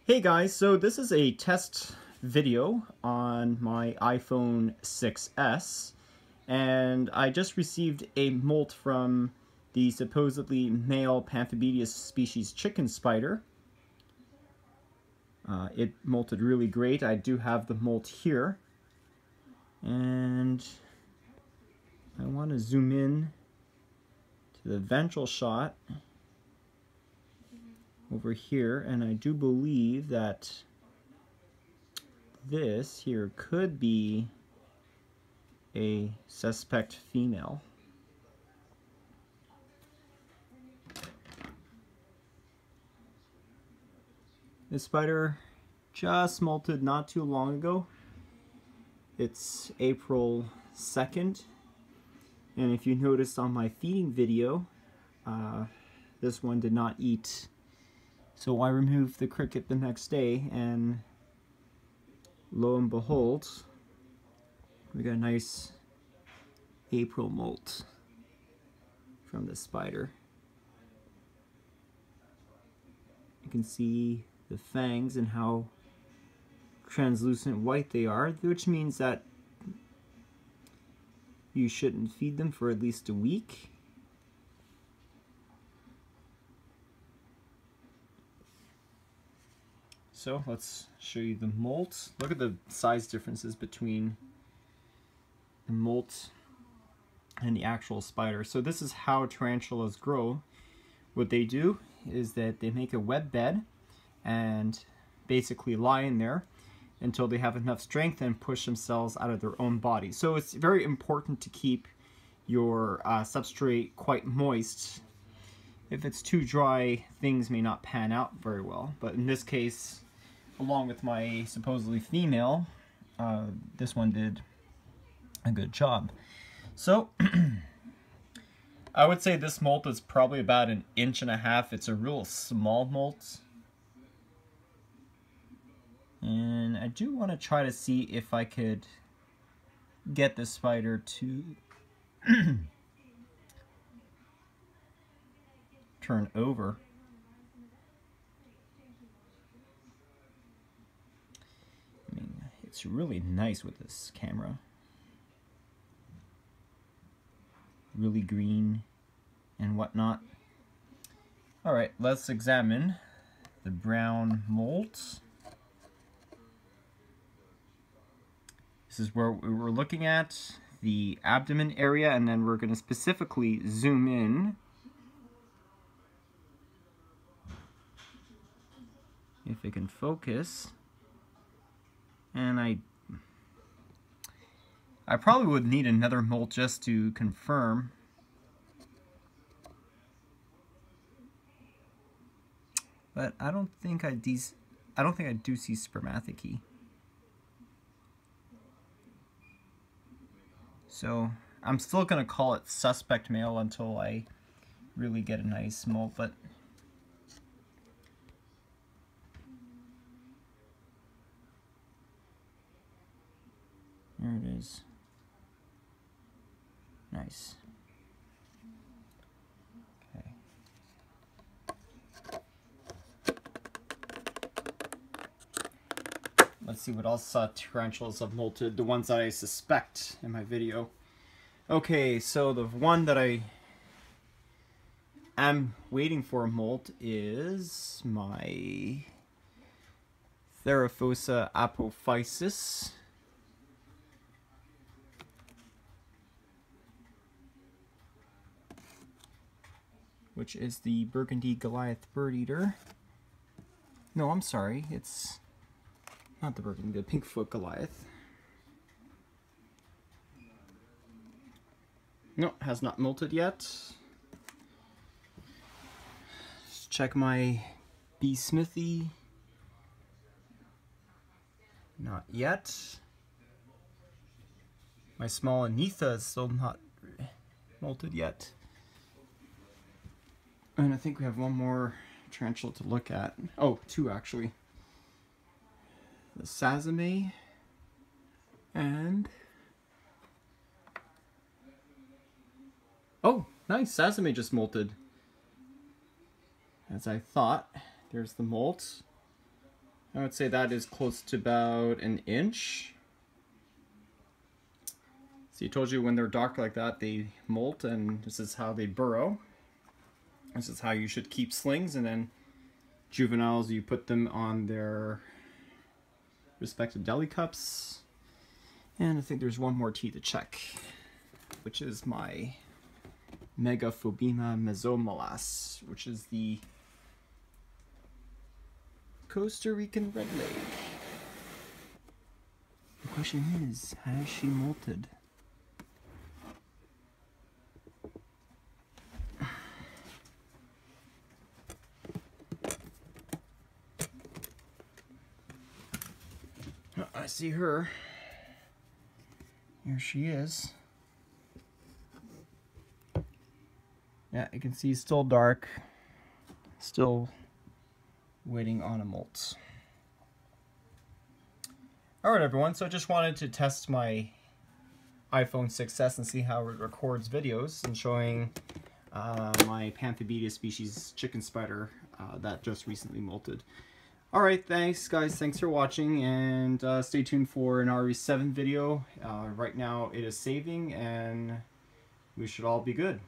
Hey guys, so this is a test video on my iPhone 6s, and I just received a molt from the supposedly male Pamphobeteus species chicken spider. It molted really great. I do have the molt here, and I want to zoom in to the ventral shot over here, and I do believe that this here could be a suspect female. This spider just molted not too long ago. It's April 2nd, and if you noticed on my feeding video, this one did not eat. So I removed the cricket the next day, and lo and behold, we got a nice April molt from the spider. You can see the fangs and how translucent white they are, which means that you shouldn't feed them for at least a week. So let's show you the molt. Look at the size differences between the molt and the actual spider. So this is how tarantulas grow. What they do is that they make a web bed and basically lie in there until they have enough strength and push themselves out of their own body. So it's very important to keep your substrate quite moist. If it's too dry, things may not pan out very well. But in this case, along with my supposedly female, this one did a good job. So I would say this molt is probably about 1.5 inches. It's a real small molt. And I do want to try to see if I could get the spider to turn over. I mean, it's really nice with this camera. Really green and whatnot. Alright, let's examine the brown molt. This is where we're looking at the abdomen area, and then we're going to specifically zoom in. If it can focus. And I probably would need another molt just to confirm. But I don't think I do see spermathecae. So I'm still gonna call it suspect male until I really get a nice molt. But there it is. Nice. Okay. Let's see what else tarantulas have molted, the ones that I suspect in my video. Okay, so the one that I am waiting for a molt is my Pamphobeteus. Which is the burgundy Goliath bird eater. No, I'm sorry, it's not the burgundy, the pink-foot Goliath. No, has not molted yet. Let's check my bee smithy. Not yet. My small Anitha is still not molted yet. And I think we have one more tarantula to look at. Oh, two actually. The Sazame and... Oh, nice! Sazame just molted. As I thought. There's the molt. I would say that is close to about an inch. So I told you when they're dark like that, they molt, and this is how they burrow. This is how you should keep slings, and then juveniles, you put them on their respective deli cups. And I think there's one more tea to check, which is my Pamphobeteus mesomolas, which is the Costa Rican red leg. The question is, has she molted? I see her. Here she is. Yeah, you can see still dark. Still waiting on a molt. Alright everyone, so I just wanted to test my iPhone 6s and see how it records videos, and showing my Pamphobeteus species chicken spider that just recently molted. Alright, thanks guys, thanks for watching, and stay tuned for an RE7 video. Right now it is saving, and we should all be good.